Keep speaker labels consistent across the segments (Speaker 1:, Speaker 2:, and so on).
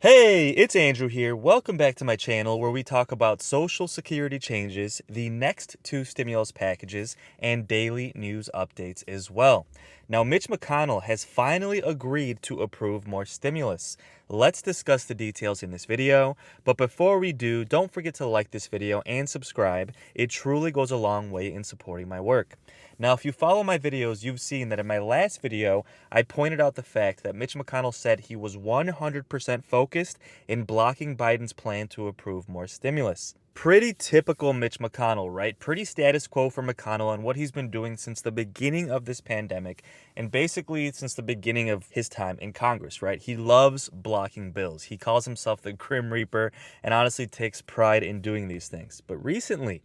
Speaker 1: Hey, it's Andrew here. Welcome back to my channel where we talk about Social Security changes, the next two stimulus packages, and daily news updates as well. Now, Mitch McConnell has finally agreed to approve more stimulus. Let's discuss the details in this video, but before we do, don't forget to like this video and subscribe. It truly goes a long way in supporting my work. Now, if you follow my videos, you've seen that in my last video, I pointed out the fact that Mitch McConnell said he was 100% focused in blocking Biden's plan to approve more stimulus. Pretty typical Mitch McConnell, right? Pretty status quo for McConnell on what he's been doing since the beginning of this pandemic and basically since the beginning of his time in Congress, right? He loves blocking bills. He calls himself the Grim Reaper and honestly takes pride in doing these things. But recently,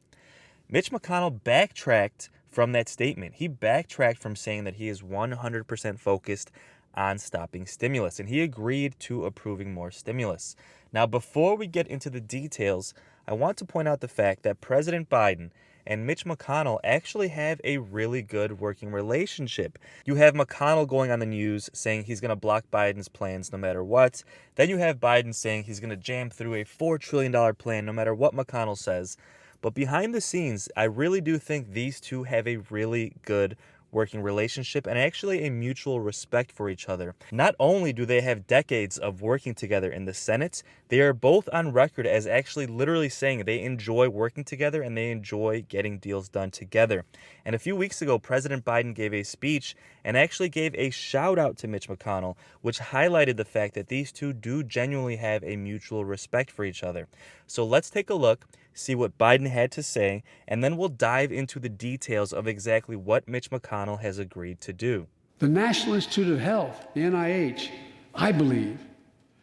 Speaker 1: Mitch McConnell backtracked from that statement. He backtracked from saying that he is 100% focused on stopping stimulus, and he agreed to approving more stimulus. Now, before we get into the details, I want to point out the fact that President Biden and Mitch McConnell actually have a really good working relationship. You have McConnell going on the news saying he's going to block Biden's plans no matter what. Then you have Biden saying he's going to jam through a $4 trillion plan no matter what McConnell says. But behind the scenes, I really do think these two have a really good working relationship and actually a mutual respect for each other. Not only do they have decades of working together in the Senate, they are both on record as actually literally saying they enjoy working together and they enjoy getting deals done together. And a few weeks ago, President Biden gave a speech and actually gave a shout out to Mitch McConnell, which highlighted the fact that these two do genuinely have a mutual respect for each other. So let's take a look, see what Biden had to say, and then we'll dive into the details of exactly what Mitch McConnell has agreed to do.
Speaker 2: The National Institute of Health, the NIH, I believe,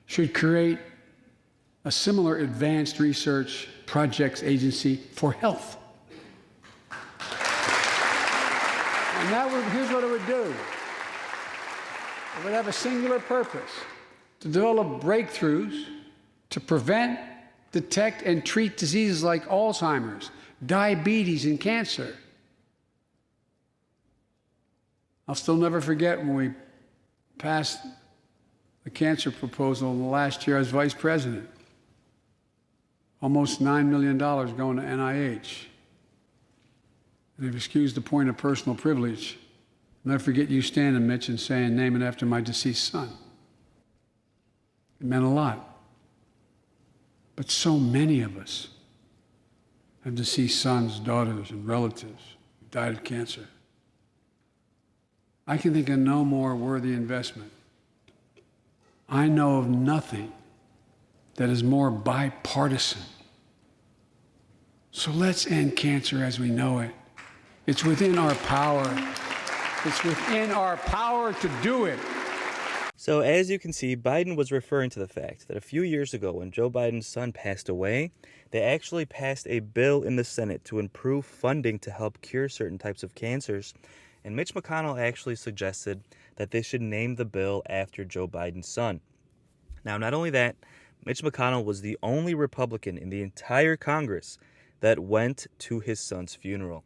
Speaker 2: should create a similar advanced research projects agency for health. And here's what it would do. It would have a singular purpose: to develop breakthroughs to prevent, detect, and treat diseases like Alzheimer's, diabetes, and cancer. I'll still never forget when we passed the cancer proposal the last year as vice president. Almost $9 million going to NIH. And if you excuse the point of personal privilege, I'll never forget you standing, Mitch, and saying, "Name it after my deceased son." It meant a lot. But so many of us have deceased sons, daughters, and relatives who died of cancer. I can think of no more worthy investment. I know of nothing that is more bipartisan. So let's end cancer as we know it. It's within our power. It's within our power to do it.
Speaker 1: So as you can see, Biden was referring to the fact that a few years ago when Joe Biden's son passed away, they actually passed a bill in the Senate to improve funding to help cure certain types of cancers. And Mitch McConnell actually suggested that they should name the bill after Joe Biden's son. Now, not only that, Mitch McConnell was the only Republican in the entire Congress that went to his son's funeral.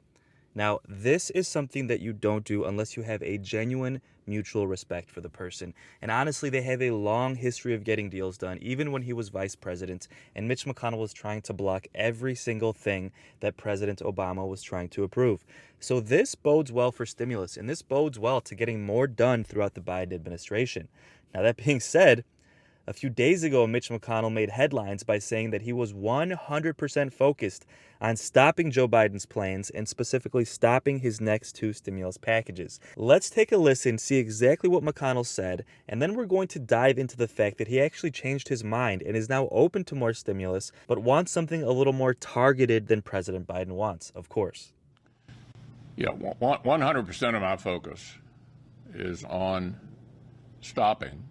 Speaker 1: Now, this is something that you don't do unless you have a genuine mutual respect for the person. And honestly, they have a long history of getting deals done, even when he was vice president, and Mitch McConnell was trying to block every single thing that President Obama was trying to approve. So this bodes well for stimulus, and this bodes well to getting more done throughout the Biden administration. Now, that being said, a few days ago, Mitch McConnell made headlines by saying that he was 100% focused on stopping Joe Biden's plans and specifically stopping his next two stimulus packages. Let's take a listen, see exactly what McConnell said, and then we're going to dive into the fact that he actually changed his mind and is now open to more stimulus, but wants something a little more targeted than President Biden wants, of course.
Speaker 3: Yeah, 100% of my focus is on stopping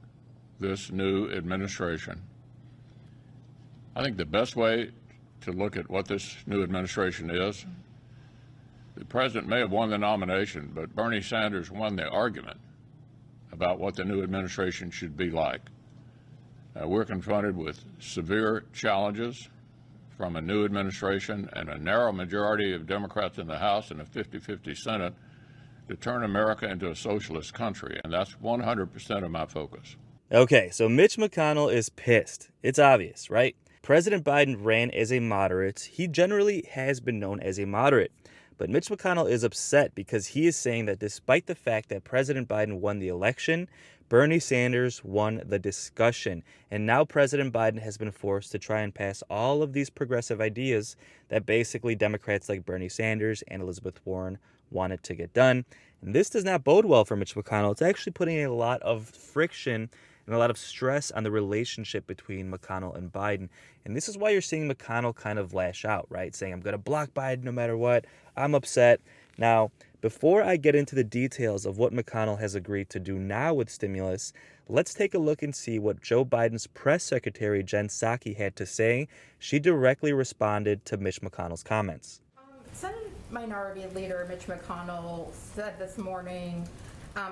Speaker 3: this new administration. I think the best way to look at what this new administration is, the president may have won the nomination, but Bernie Sanders won the argument about what the new administration should be like. We're confronted with severe challenges from a new administration and a narrow majority of Democrats in the House and a 50-50 Senate to turn America into a socialist country, and that's 100% of my focus.
Speaker 1: Okay, so Mitch McConnell is pissed. It's obvious, right? President Biden ran as a moderate. He generally has been known as a moderate. But Mitch McConnell is upset because he is saying that despite the fact that President Biden won the election, Bernie Sanders won the discussion. And now President Biden has been forced to try and pass all of these progressive ideas that basically Democrats like Bernie Sanders and Elizabeth Warren wanted to get done. And this does not bode well for Mitch McConnell. It's actually putting a lot of friction and a lot of stress on the relationship between McConnell and Biden. And this is why you're seeing McConnell kind of lash out, right? Saying, I'm going to block Biden no matter what. I'm upset. Now, before I get into the details of what McConnell has agreed to do now with stimulus, let's take a look and see what Joe Biden's press secretary, Jen Psaki, had to say. She directly responded to Mitch McConnell's comments.
Speaker 4: Senate Minority Leader Mitch McConnell said this morning,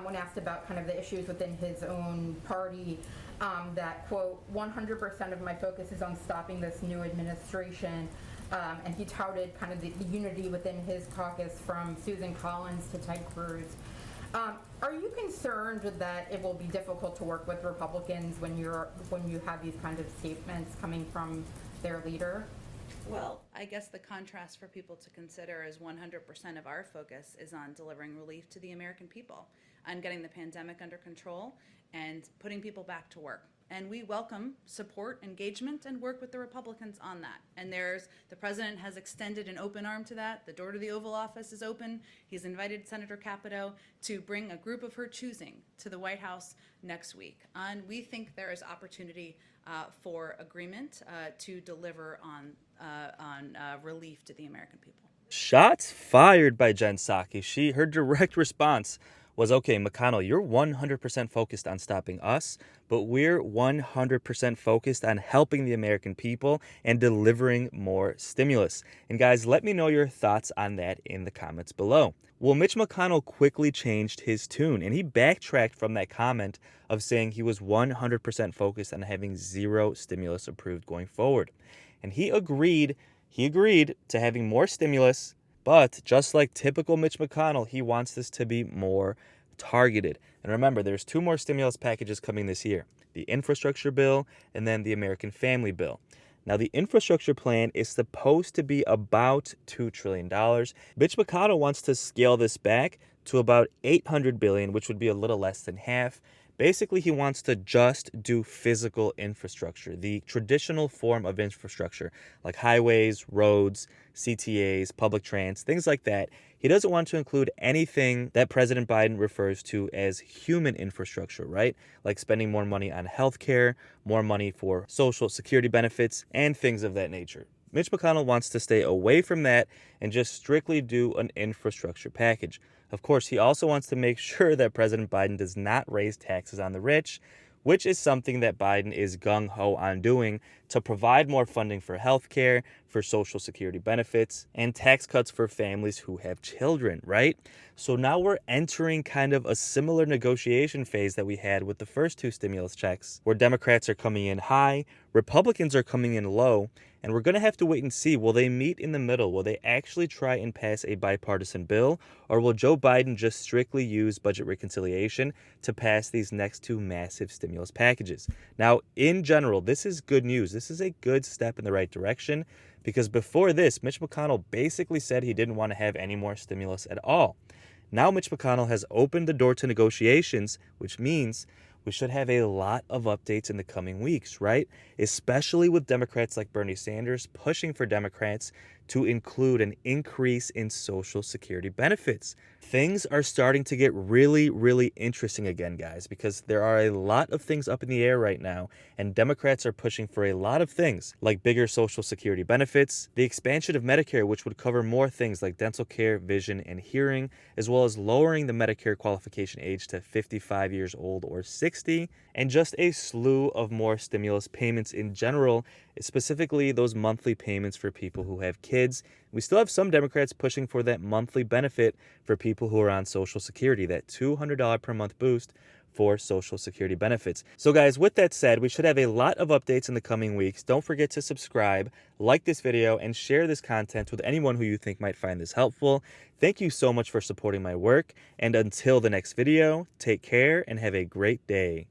Speaker 4: when asked about kind of the issues within his own party, that, quote, 100% of my focus is on stopping this new administration. And he touted kind of the unity within his caucus from Susan Collins to Ted Cruz. Are you concerned that it will be difficult to work with Republicans when you have these kind of statements coming from their leader?
Speaker 5: Well, I guess the contrast for people to consider is 100% of our focus is on delivering relief to the American people, on getting the pandemic under control and putting people back to work. And we welcome support, engagement, and work with the Republicans on that. And the president has extended an open arm to that. The door to the Oval Office is open. He's invited Senator Capito to bring a group of her choosing to the White House next week. And we think there is opportunity for agreement to deliver on relief to the American people.
Speaker 1: Shots fired by Jen Psaki. Her direct response was, okay, McConnell, you're 100% focused on stopping us, but we're 100% focused on helping the American people and delivering more stimulus. And guys, let me know your thoughts on that in the comments below. Well, Mitch McConnell quickly changed his tune, and he backtracked from that comment of saying he was 100% focused on having zero stimulus approved going forward. And he agreed to having more stimulus, but just like typical Mitch McConnell, he wants this to be more targeted. And remember, there's two more stimulus packages coming this year, the infrastructure bill and then the American Family Bill. Now, the infrastructure plan is supposed to be about $2 trillion. Mitch McConnell wants to scale this back to about $800 billion, which would be a little less than half. Basically, he wants to just do physical infrastructure, the traditional form of infrastructure, like highways, roads, CTAs, public trans, things like that. He doesn't want to include anything that President Biden refers to as human infrastructure, right? Like spending more money on healthcare, more money for social security benefits, and things of that nature. Mitch McConnell wants to stay away from that and just strictly do an infrastructure package. Of course, he also wants to make sure that President Biden does not raise taxes on the rich, which is something that Biden is gung-ho on doing to provide more funding for healthcare, for social security benefits, and tax cuts for families who have children, right? So now we're entering kind of a similar negotiation phase that we had with the first two stimulus checks, where Democrats are coming in high, Republicans are coming in low, and we're going to have to wait and see, will they meet in the middle? Will they actually try and pass a bipartisan bill? Or will Joe Biden just strictly use budget reconciliation to pass these next two massive stimulus packages? Now, in general, this is good news. This is a good step in the right direction because before this, Mitch McConnell basically said he didn't want to have any more stimulus at all. Now Mitch McConnell has opened the door to negotiations, which means we should have a lot of updates in the coming weeks, right? Especially with Democrats like Bernie Sanders pushing for Democrats to include an increase in Social Security benefits. Things are starting to get really, really interesting again, guys, because there are a lot of things up in the air right now, and Democrats are pushing for a lot of things, like bigger Social Security benefits, the expansion of Medicare, which would cover more things like dental care, vision, and hearing, as well as lowering the Medicare qualification age to 55 years old or 60, and just a slew of more stimulus payments in general, specifically those monthly payments for people who have kids. We still have some Democrats pushing for that monthly benefit for people who are on Social Security, that $200 per month boost for Social Security benefits. So guys, with that said, we should have a lot of updates in the coming weeks. Don't forget to subscribe, like this video, and share this content with anyone who you think might find this helpful. Thank you so much for supporting my work, and until the next video, take care and have a great day.